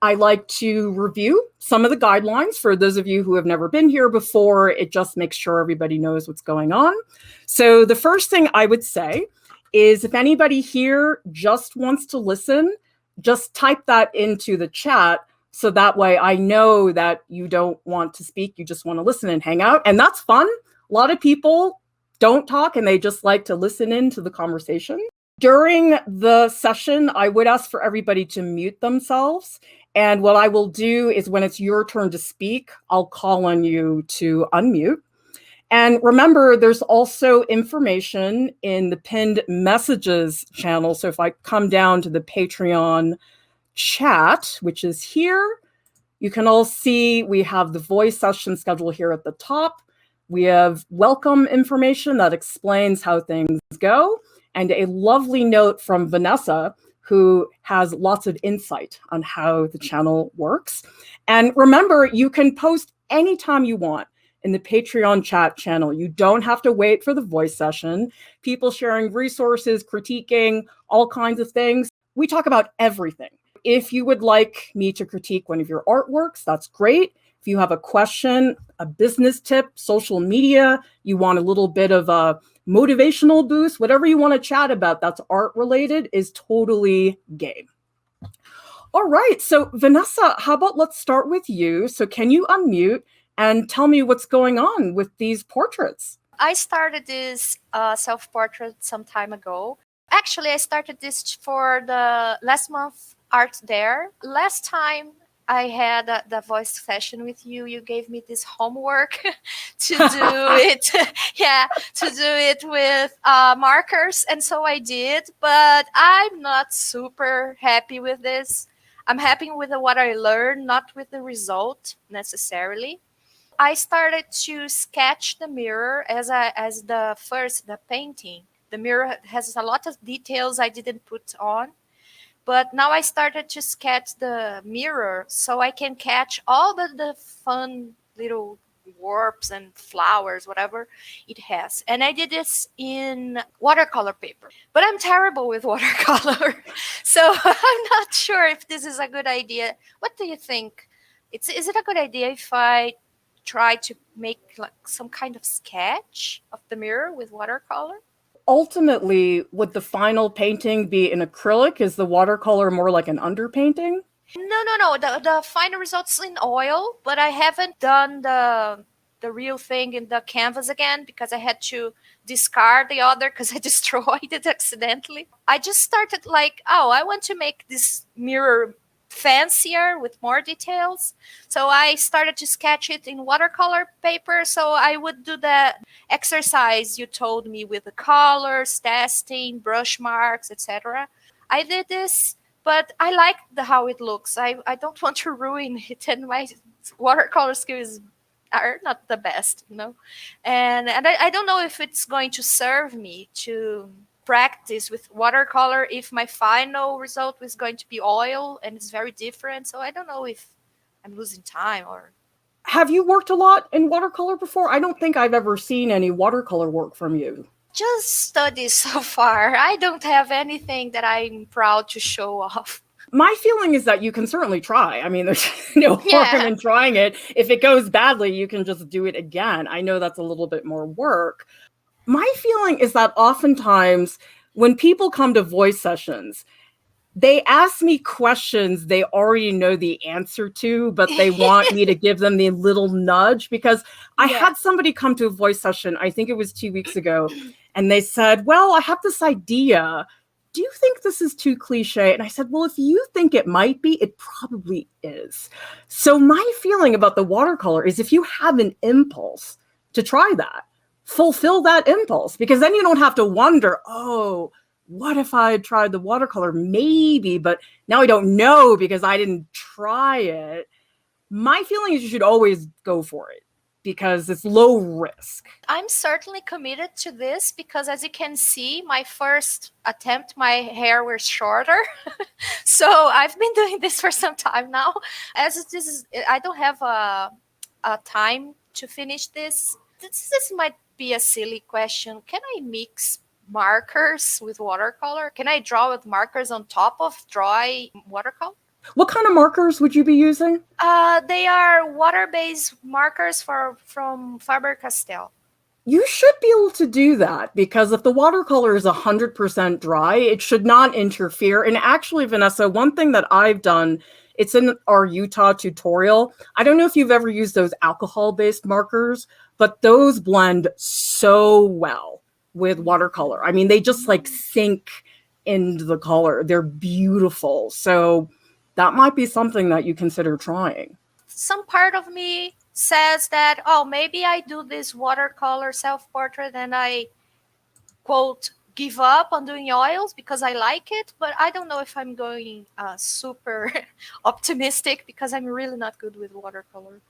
I like to review some of the guidelines for those of you who have never been here before. It just makes sure everybody knows what's going on. So the first thing I would say is if anybody here just wants to listen, just type that into the chat. So that way I know that you don't want to speak, you just want to listen and hang out. And that's fun. A lot of people don't talk and they just like to listen into the conversation. During the session, I would ask for everybody to mute themselves. And what I will do is when it's your turn to speak, I'll call on you to unmute. And remember, there's also information in the pinned messages channel. So if I come down to the Patreon chat, which is here, you can all see we have the voice session schedule here at the top. We have welcome information that explains how things go, and a lovely note from Vanessa, who has lots of insight on how the channel works. And remember, you can post anytime you want in the Patreon chat channel. You don't have to wait for the voice session. People sharing resources, critiquing, all kinds of things. We talk about everything. If you would like me to critique one of your artworks, that's great. If you have a question, a business tip, social media, you want a little bit of a motivational boost, whatever you want to chat about that's art related is totally game. All right, so Vanessa, how about let's start with you. So can you unmute and tell me what's going on with these portraits? I started this self-portrait some time ago. Actually, I started this for the last month Art There. Last time I had the voice session with you, you gave me this homework to do it. Yeah, to do it with markers. And so I did, but I'm not super happy with this. I'm happy with what I learned, not with the result necessarily. I started to sketch the mirror as the painting. The mirror has a lot of details I didn't put on. But now I started to sketch the mirror so I can catch all the fun little warps and flowers, whatever it has. And I did this in watercolor paper. But I'm terrible with watercolor. So I'm not sure if this is a good idea. What do you think? Is it a good idea if I try to make like some kind of sketch of the mirror with watercolor? Ultimately, would the final painting be in acrylic? Is the watercolor more like an underpainting? No. The final result's in oil, but I haven't done the real thing in the canvas again because I had to discard the other because I destroyed it accidentally. I just started like, oh, I want to make this mirror fancier with more details. So I started to sketch it in watercolor paper. So I would do the exercise you told me with the colors, testing, brush marks, etc. I did this, but I like how it looks. I don't want to ruin it, and my watercolor skills are not the best, you know. And I don't know if it's going to serve me to practice with watercolor if my final result was going to be oil and it's very different. So I don't know if I'm losing time or... Have you worked a lot in watercolor before? I don't think I've ever seen any watercolor work from you. Just studies so far. I don't have anything that I'm proud to show off. My feeling is that you can certainly try. I mean, there's no harm in trying it. If it goes badly, you can just do it again. I know that's a little bit more work. My feeling is that oftentimes when people come to voice sessions, they ask me questions they already know the answer to, but they want me to give them the little nudge because I had somebody come to a voice session, I think it was 2 weeks ago, and they said, well, I have this idea. Do you think this is too cliche? And I said, well, if you think it might be, it probably is. So my feeling about the watercolor is if you have an impulse to try that, fulfill that impulse, because then you don't have to wonder, oh, what if I had tried the watercolor? Maybe, but now I don't know because I didn't try it. My feeling is you should always go for it because it's low risk. I'm certainly committed to this because as you can see, my first attempt, my hair was shorter. So I've been doing this for some time now. I don't have a time to finish this. This might be a silly question. Can I mix markers with watercolor? Can I draw with markers on top of dry watercolor? What kind of markers would you be using? They are water-based markers from Faber-Castell. You should be able to do that because if the watercolor is 100% dry, it should not interfere. And actually, Vanessa, one thing that I've done, it's in our Utah tutorial. I don't know if you've ever used those alcohol-based markers, but those blend so well with watercolor. I mean, they just like sink into the color. They're beautiful. So that might be something that you consider trying. Some part of me says that, oh, maybe I do this watercolor self-portrait and I, quote, give up on doing oils because I like it. But I don't know if I'm going super optimistic because I'm really not good with watercolor.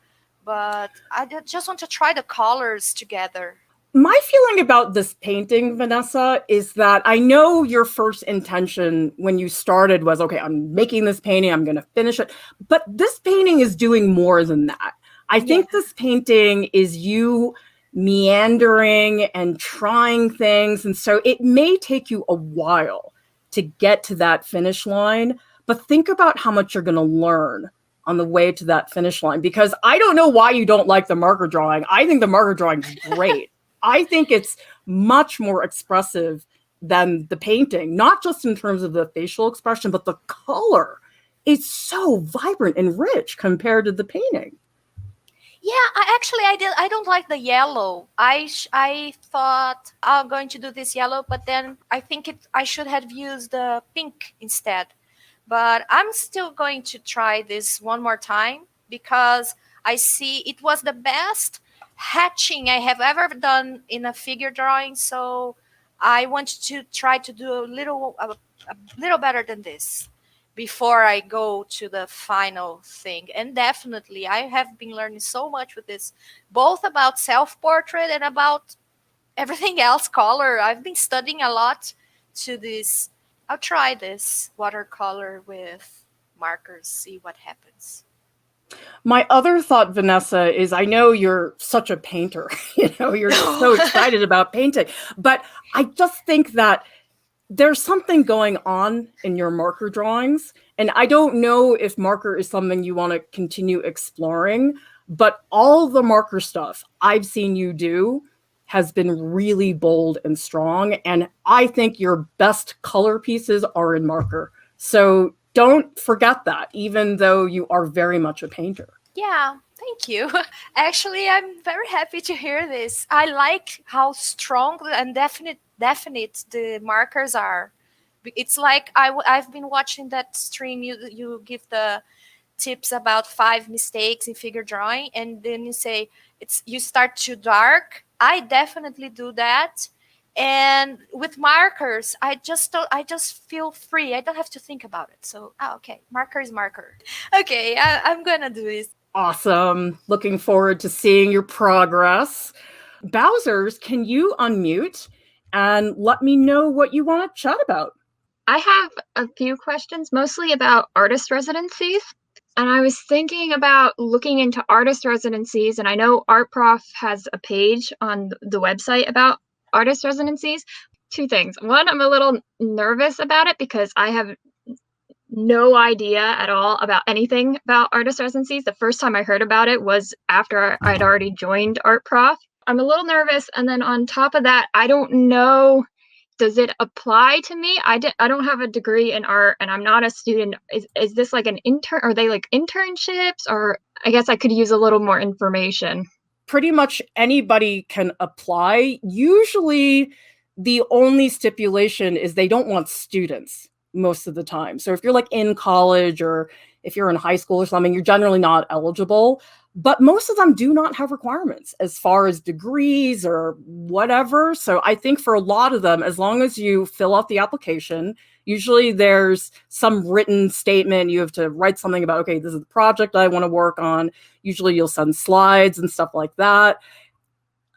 But I just want to try the colors together. My feeling about this painting, Vanessa, is that I know your first intention when you started was, okay, I'm making this painting, I'm going to finish it. But this painting is doing more than that. I think this painting is you meandering and trying things. And so it may take you a while to get to that finish line, but think about how much you're going to learn on the way to that finish line, because I don't know why you don't like the marker drawing. I think the marker drawing is great. I think it's much more expressive than the painting, not just in terms of the facial expression, but the color. It's so vibrant and rich compared to the painting. Yeah, I don't like the yellow. I thought I'm going to do this yellow, but then I think I should have used the pink instead. But I'm still going to try this one more time because I see it was the best hatching I have ever done in a figure drawing. So I want to try to do a little better than this before I go to the final thing. And definitely, I have been learning so much with this, both about self-portrait and about everything else, color. I've been studying a lot to this. I'll try this watercolor with markers, see what happens. My other thought, Vanessa, is I know you're such a painter. You're so excited about painting. But I just think that there's something going on in your marker drawings. And I don't know if marker is something you want to continue exploring, but all the marker stuff I've seen you do has been really bold and strong. And I think your best color pieces are in marker. So don't forget that, even though you are very much a painter. Yeah, thank you. Actually, I'm very happy to hear this. I like how strong and definite the markers are. It's like I've been watching that stream. You give the tips about 5 mistakes in figure drawing, and then you say you start too dark. I definitely do that. And with markers, I just feel free. I don't have to think about it. So, okay, marker is marker. Okay, I'm gonna do this. Awesome. Looking forward to seeing your progress. Bowsers, can you unmute and let me know what you want to chat about? I have a few questions, mostly about artist residencies. And I was thinking about looking into artist residencies, and I know Art Prof has a page on the website about artist residencies. 2 things. One, I'm a little nervous about it because I have no idea at all about anything about artist residencies. The first time I heard about it was after I'd already joined Art Prof. I'm a little nervous, and then on top of that, I don't know, does it apply to me? I don't have a degree in art, and I'm not a student. Is this like an intern? Are they like internships? Or I guess I could use a little more information. Pretty much anybody can apply. Usually the only stipulation is they don't want students most of the time. So if you're like in college or if you're in high school or something, you're generally not eligible. But most of them do not have requirements as far as degrees or whatever. So I think for a lot of them, as long as you fill out the application, usually there's some written statement. You have to write something about, okay, this is the project I want to work on. Usually you'll send slides and stuff like that.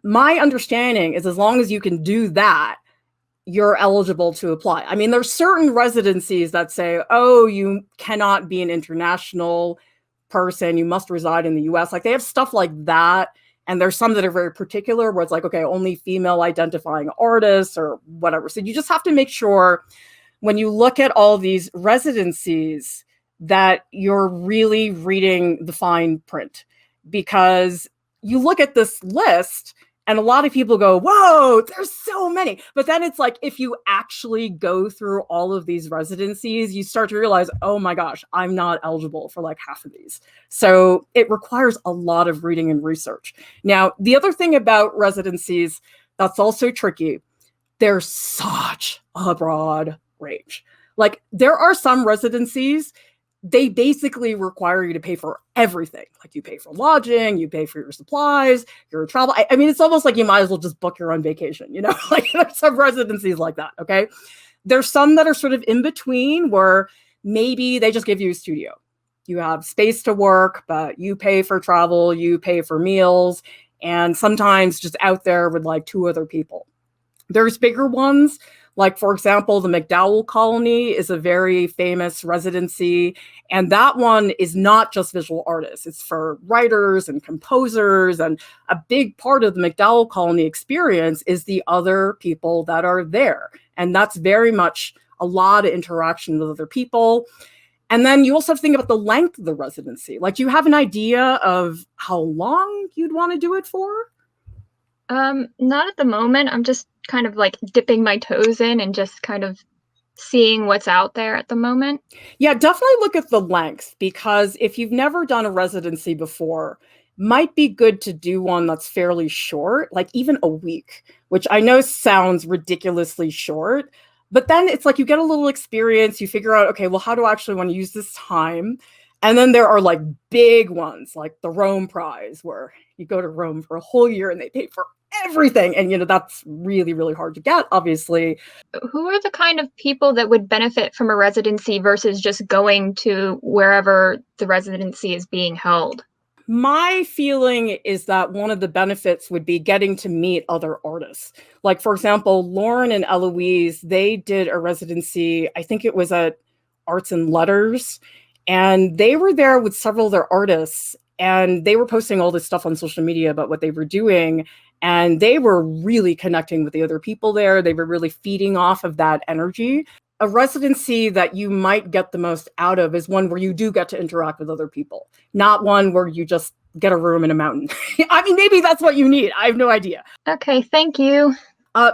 My understanding is as long as you can do that, you're eligible to apply. I mean, there's certain residencies that say, oh, you cannot be an international person, you must reside in the US. Like they have stuff like that. And there's some that are very particular where it's like, okay, only female identifying artists or whatever. So you just have to make sure when you look at all these residencies that you're really reading the fine print, because you look at this list and a lot of people go, whoa, there's so many. But then it's like, if you actually go through all of these residencies, you start to realize, oh my gosh, I'm not eligible for like half of these. So it requires a lot of reading and research. Now, the other thing about residencies that's also tricky, there's such a broad range. Like, there are some residencies, they basically require you to pay for everything. Like, you pay for lodging, you pay for your supplies, your travel. I mean, it's almost like you might as well just book your own vacation, you know? Like, there's some residencies like that, okay? There's some that are sort of in between, where maybe they just give you a studio. You have space to work, but you pay for travel, you pay for meals, and sometimes just out there with like 2 other people. There's bigger ones. Like, for example, the MacDowell Colony is a very famous residency, and that one is not just visual artists. It's for writers and composers, and a big part of the MacDowell Colony experience is the other people that are there. And that's very much a lot of interaction with other people. And then you also have to think about the length of the residency. Like, do you have an idea of how long you'd want to do it for? Not at the moment. I'm just kind of like dipping my toes in and just kind of seeing what's out there at the moment. Yeah, definitely look at the length, because if you've never done a residency before, might be good to do one that's fairly short, like even a week, which I know sounds ridiculously short, but then it's like you get a little experience, you figure out, okay, well, how do I actually want to use this time? And then there are like big ones, like the Rome Prize, where you go to Rome for a whole year and they pay for everything. And, you know, that's really, really hard to get, obviously. Who are the kind of people that would benefit from a residency versus just going to wherever the residency is being held? My feeling is that one of the benefits would be getting to meet other artists. Like, for example, Lauren and Eloise, they did a residency, I think it was at Arts and Letters, and they were there with several of their artists, and they were posting all this stuff on social media about what they were doing. And they were really connecting with the other people there. They were really feeding off of that energy. A residency that you might get the most out of is one where you do get to interact with other people, not one where you just get a room in a mountain. I mean, maybe that's what you need. I have no idea. Okay, thank you.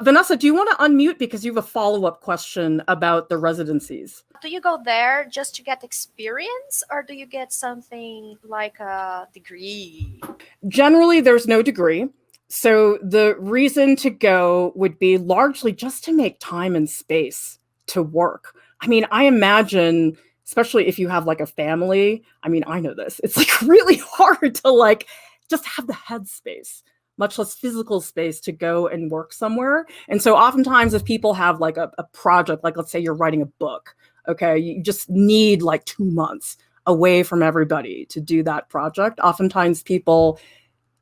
Vanessa, do you want to unmute, because you have a follow-up question about the residencies? Do you go there just to get experience, or do you get something like a degree? Generally, there's no degree. So the reason to go would be largely just to make time and space to work. I mean, I imagine, especially if you have like a family, I mean, I know this, it's like really hard to like just have the headspace, much less physical space, to go and work somewhere. And so oftentimes if people have like a project, like let's say you're writing a book, okay, you just need like 2 months away from everybody to do that project. Oftentimes people,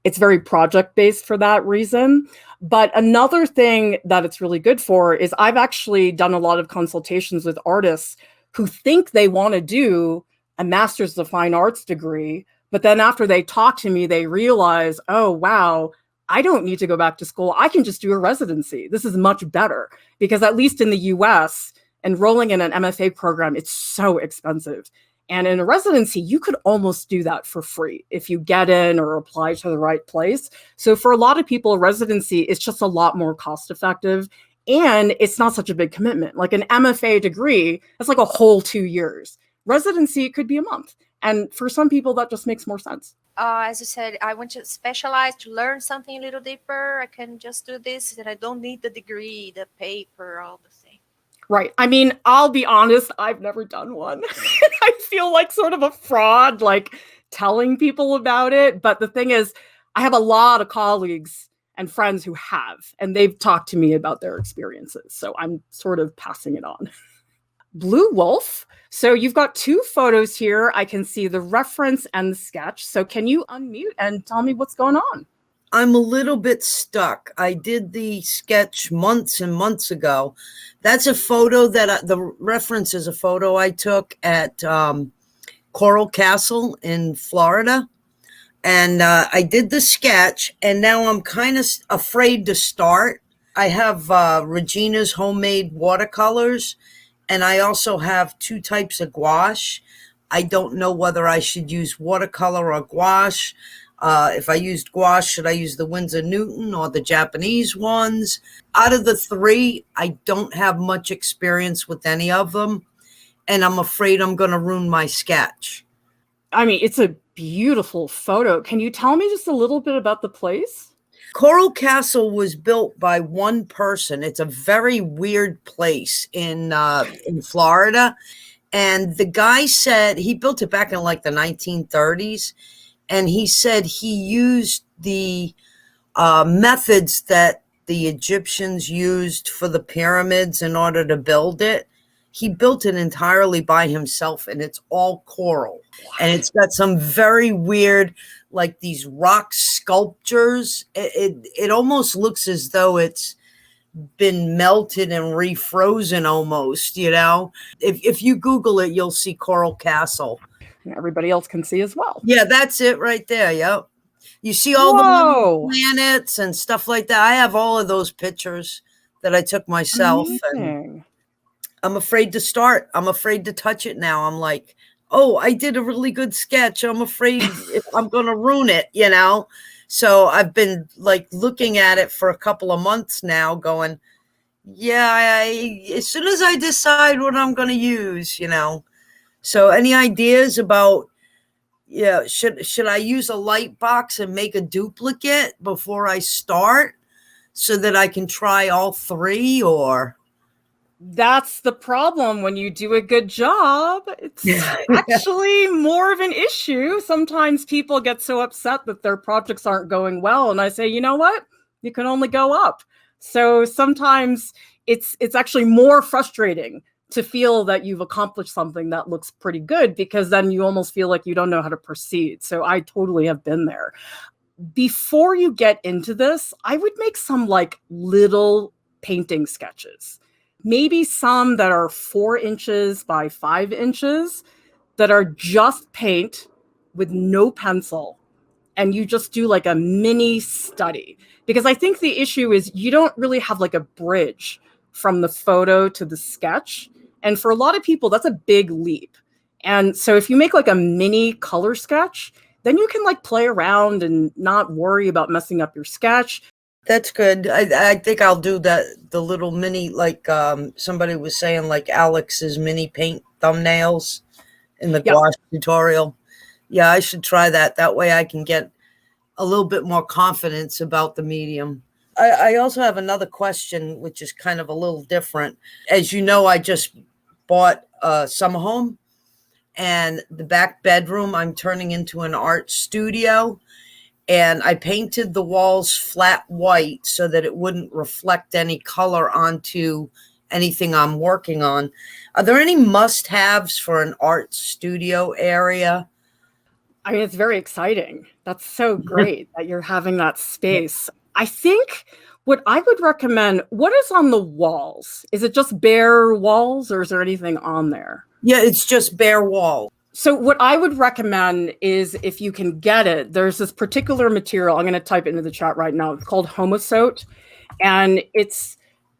it's very project-based for that reason. But another thing that it's really good for is I've actually done a lot of consultations with artists who think they want to do a Master's of Fine Arts degree, but then after they talk to me, they realize, oh, wow, I don't need to go back to school. I can just do a residency. This is much better, because at least in the US, enrolling in an MFA program, it's so expensive. And in a residency, you could almost do that for free if you get in or apply to the right place. So for a lot of people, a residency is just a lot more cost effective, and it's not such a big commitment. Like an MFA degree, that's like a whole 2 years. Residency, it could be a month. And for some people, that just makes more sense. As you said, I want to specialize, to learn something a little deeper. I can just do this, and I don't need the degree, the paper, all the things. Right. I mean, I'll be honest, I've never done one. I feel like sort of a fraud, like telling people about it. But the thing is, I have a lot of colleagues and friends who have, and they've talked to me about their experiences. So I'm sort of passing it on. Blue Wolf. So you've got 2 photos here. I can see the reference and the sketch. So can you unmute and tell me what's going on? I'm a little bit stuck. I did the sketch months and months ago. That's a photo that the reference is a photo I took at Coral Castle in Florida. And I did the sketch, and now I'm kind of afraid to start. I have Regina's homemade watercolors, and I also have 2 types of gouache. I don't know whether I should use watercolor or gouache. If I used gouache, should I use the Winsor Newton or the Japanese ones? Out of the three, I don't have much experience with any of them, and I'm afraid I'm going to ruin my sketch. I mean, it's a beautiful photo. Can you tell me just a little bit about the place? Coral Castle was built by one person. It's a very weird place in Florida. And the guy said he built it back in like the 1930s. And he said he used the methods that the Egyptians used for the pyramids in order to build it. He built it entirely by himself, and it's all coral. And it's got some very weird, like these rock sculptures. It almost looks as though it's been melted and refrozen almost, you know. If you Google it, you'll see Coral Castle. And everybody else can see as well. Yeah, that's it right there. Yep. You see all Whoa. the planets and stuff like that. I have all of those pictures that I took myself. And I'm afraid to start. I'm afraid to touch it now. I'm like, oh, I did a really good sketch. I'm afraid if I'm going to ruin it, you know? So I've been like looking at it for a couple of months now going, yeah, as soon as I decide what I'm going to use, you know? So any ideas about, yeah, should I use a light box and make a duplicate before I start so that I can try all three, or? That's the problem when you do a good job. It's actually more of an issue. Sometimes people get so upset that their projects aren't going well. And I say, you know what? You can only go up. So sometimes it's actually more frustrating to feel that you've accomplished something that looks pretty good, because then you almost feel like you don't know how to proceed. So I totally have been there. Before you get into this, I would make some like little painting sketches. Maybe some that are 4 inches by 5 inches that are just paint with no pencil. And you just do like a mini study. Because I think the issue is you don't really have like a bridge from the photo to the sketch. And for a lot of people, that's a big leap. And so if you make like a mini color sketch, then you can like play around and not worry about messing up your sketch. That's good. I think I'll do that, the little mini, like somebody was saying, like Alex's mini paint thumbnails in the gouache tutorial. Yeah, I should try that. That way I can get a little bit more confidence about the medium. I also have another question, which is kind of a little different. As you know, I just bought a summer home, and the back bedroom I'm turning into an art studio. And I painted the walls flat white so that it wouldn't reflect any color onto anything I'm working on. Are there any must-haves for an art studio area? I mean, it's very exciting. That's so great that you're having that space. I think what I would recommend, what is on the walls? Is it just bare walls, or is there anything on there? Yeah, it's just bare wall. So what I would recommend is, if you can get it, there's this particular material, I'm going to type it into the chat right now. It's called Homosote. And it's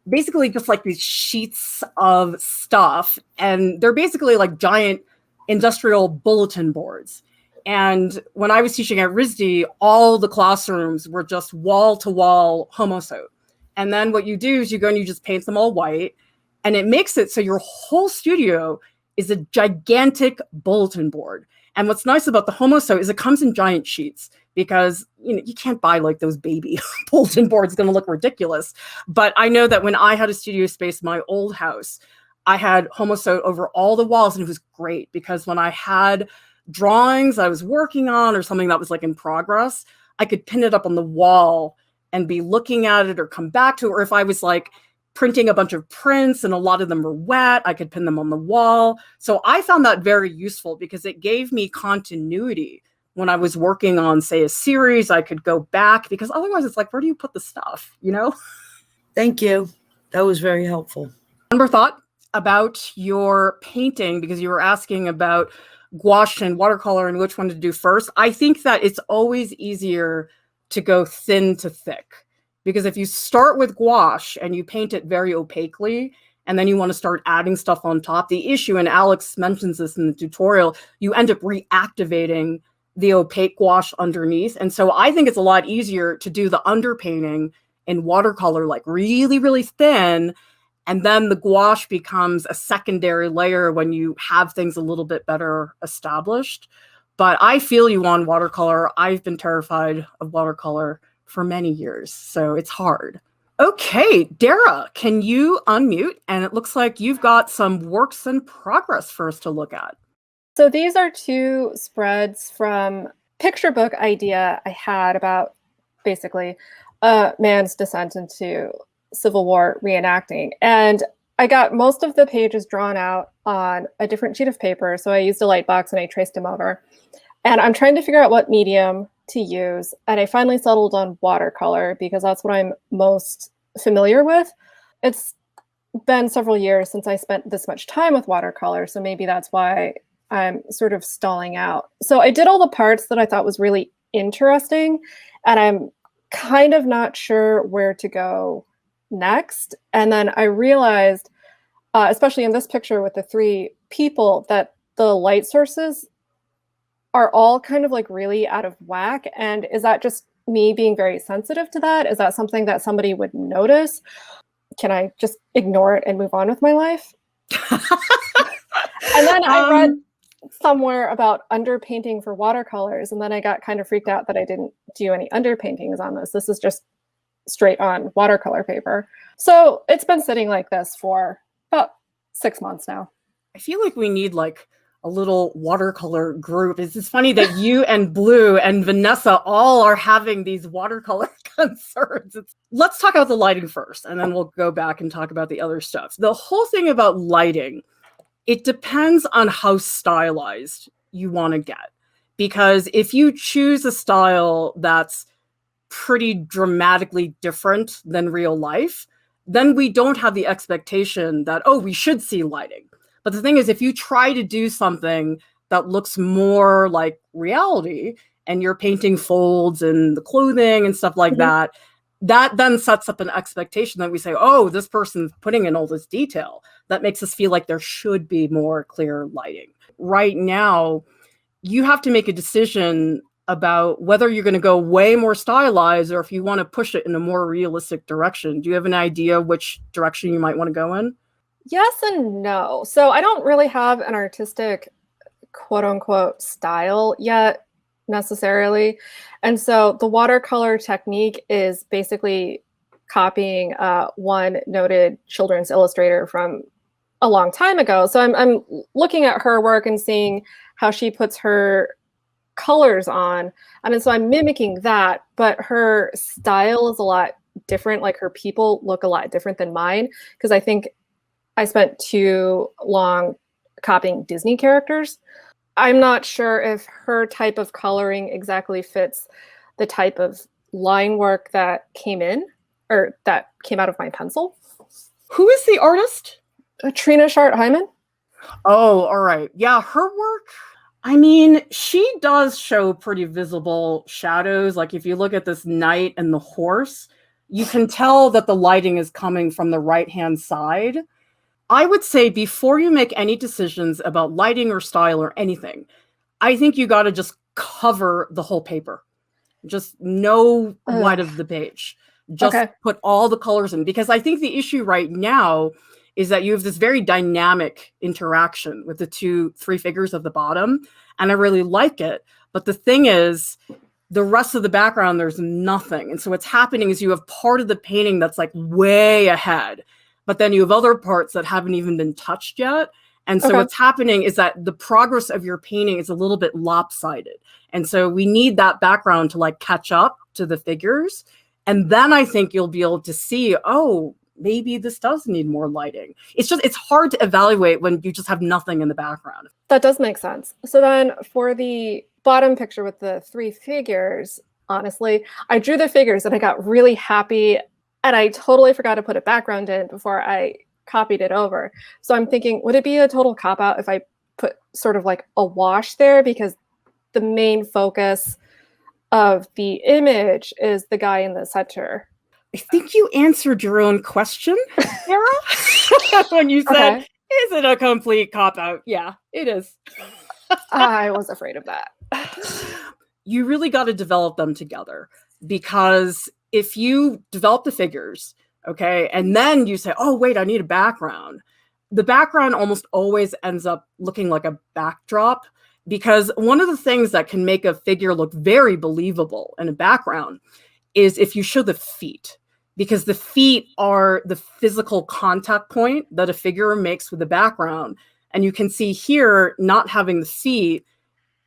basically just like these sheets of stuff. And they're basically like giant industrial bulletin boards. And when I was teaching at RISD, all the classrooms were just wall-to-wall Homosote. And then what you do is you go and you just paint them all white. And it makes it so your whole studio is a gigantic bulletin board. And what's nice about the Homosote is it comes in giant sheets, because you can't buy like those baby bulletin boards. It's going to look ridiculous. But I know that when I had a studio space in my old house, I had Homosote over all the walls, and it was great because when I had drawings I was working on or something that was like in progress, I could pin it up on the wall and be looking at it or come back to it. Or if I was like printing a bunch of prints and a lot of them were wet, I could pin them on the wall. So I found that very useful because it gave me continuity. When I was working on, say, a series, I could go back, because otherwise it's like, where do you put the stuff, Thank you. That was very helpful. One more thought about your painting, because you were asking about gouache and watercolor and which one to do first. I think that it's always easier to go thin to thick. Because if you start with gouache and you paint it very opaquely, and then you want to start adding stuff on top. The issue, and Alex mentions this in the tutorial, you end up reactivating the opaque gouache underneath. And so I think it's a lot easier to do the underpainting in watercolor, like really, really thin. And then the gouache becomes a secondary layer when you have things a little bit better established. But I feel you on watercolor. I've been terrified of watercolor for many years, so it's hard. Okay, Dara, can you unmute? And it looks like you've got some works in progress for us to look at. So these are two spreads from picture book idea I had about basically a man's descent into Civil War reenacting. And I got most of the pages drawn out on a different sheet of paper. So I used a light box and I traced them over. And I'm trying to figure out what medium to use. And I finally settled on watercolor because that's what I'm most familiar with. It's been several years since I spent this much time with watercolor. So maybe that's why I'm sort of stalling out. So I did all the parts that I thought was really interesting, and I'm kind of not sure where to go next. And then I realized, especially in this picture with the three people, that the light sources are all kind of like really out of whack. And is that just me being very sensitive to that? Is that something that somebody would notice? Can I just ignore it and move on with my life? And then I read somewhere about underpainting for watercolors, and then I got kind of freaked out that I didn't do any underpaintings on this. This is just straight on watercolor paper. So it's been sitting like this for about 6 months now. I feel like we need like a little watercolor group. It's funny that you and Blue and Vanessa all are having these watercolor concerns. Let's talk about the lighting first, and then we'll go back and talk about the other stuff. The whole thing about lighting, it depends on how stylized you want to get. Because if you choose a style that's pretty dramatically different than real life, then we don't have the expectation that, oh, we should see lighting. But the thing is, if you try to do something that looks more like reality, and you're painting folds and the clothing and stuff like that, that then sets up an expectation that we say, oh, this person's putting in all this detail. That makes us feel like there should be more clear lighting. Right now, you have to make a decision about whether you're going to go way more stylized or if you want to push it in a more realistic direction. Do you have an idea which direction you might want to go in? Yes and no. So I don't really have an artistic quote unquote style yet necessarily. And so the watercolor technique is basically copying one noted children's illustrator from a long time ago. So I'm looking at her work and seeing how she puts her colors on. And so I'm mimicking that, but her style is a lot different. Like her people look a lot different than mine, because I think I spent too long copying Disney characters. I'm not sure if her type of coloring exactly fits the type of line work that came in, or that came out of my pencil. Who is the artist? Trina Shart-Hyman. Oh, all right. Yeah, her work, I mean, she does show pretty visible shadows. Like if you look at this knight and the horse, you can tell that the lighting is coming from the right-hand side. I would say before you make any decisions about lighting or style or anything, I think you got to just cover the whole paper. Just no white of the page. Just put all the colors in. Because I think the issue right now is that you have this very dynamic interaction with the three figures of the bottom. And I really like it. But the thing is, the rest of the background, there's nothing. And so what's happening is you have part of the painting that's like way ahead. But then you have other parts that haven't even been touched yet. And so what's happening is that the progress of your painting is a little bit lopsided. And so we need that background to like catch up to the figures. And then I think you'll be able to see, oh, maybe this does need more lighting. It's hard to evaluate when you just have nothing in the background. That does make sense. So then for the bottom picture with the three figures, honestly, I drew the figures and I got really happy. And I totally forgot to put a background in before I copied it over. So I'm thinking, would it be a total cop-out if I put sort of like a wash there? Because the main focus of the image is the guy in the center. I think you answered your own question, Sarah, when you said, Okay. is it a complete cop-out? Yeah, it is. I was afraid of that. You really got to develop them together, because if you develop the figures, okay, and then you say, oh, wait, I need a background, the background almost always ends up looking like a backdrop, because one of the things that can make a figure look very believable in a background is if you show the feet, because the feet are the physical contact point that a figure makes with the background. And you can see here, not having the feet,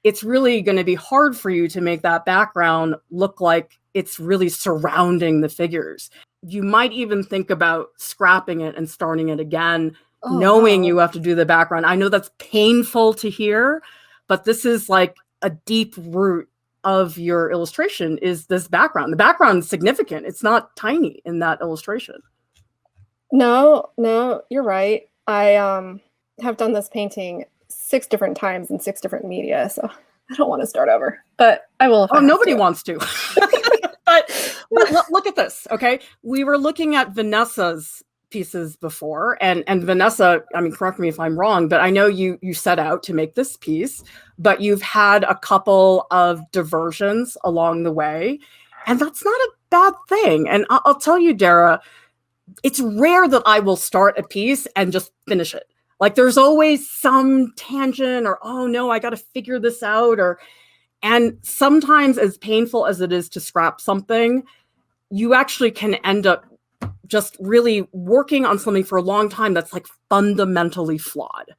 it's really going to be hard for you to make that background look like it's really surrounding the figures. You might even think about scrapping it and starting it again, knowing you have to do the background. I know that's painful to hear, but this is like a deep root of your illustration is this background. The background is significant. It's not tiny in that illustration. No, you're right. I have done this painting 6 different times in 6 different media, so I don't want to start over, but I will. Oh, nobody wants to. but look at this, okay? We were looking at Vanessa's pieces before, and Vanessa, I mean, correct me if I'm wrong, but I know you set out to make this piece, but you've had a couple of diversions along the way, and that's not a bad thing. And I'll tell you, Dara, it's rare that I will start a piece and just finish it. Like there's always some tangent or, oh no, I got to figure this out. And sometimes, as painful as it is to scrap something, you actually can end up just really working on something for a long time that's like fundamentally flawed.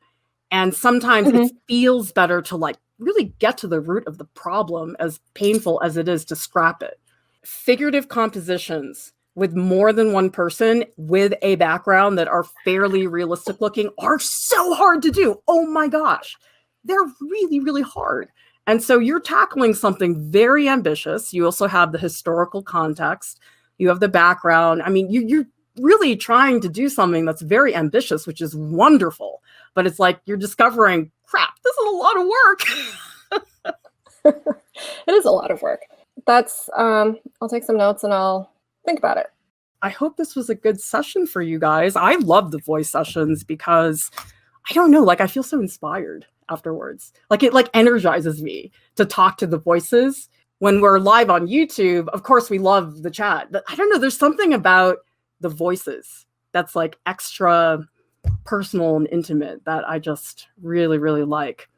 And sometimes it feels better to like really get to the root of the problem, as painful as it is to scrap it. Figurative compositions with more than one person with a background that are fairly realistic looking are so hard to do. Oh my gosh, they're really, really hard. And so you're tackling something very ambitious. You also have the historical context. You have the background. I mean, you're really trying to do something that's very ambitious, which is wonderful. But it's like you're discovering, crap, this is a lot of work. It is a lot of work. That's, I'll take some notes and I'll think about it. I hope this was a good session for you guys. I love the voice sessions because I don't know, like I feel so inspired afterwards. Like it like energizes me to talk to the voices. When we're live on YouTube, of course we love the chat, but I don't know, there's something about the voices that's like extra personal and intimate that I just really, really like.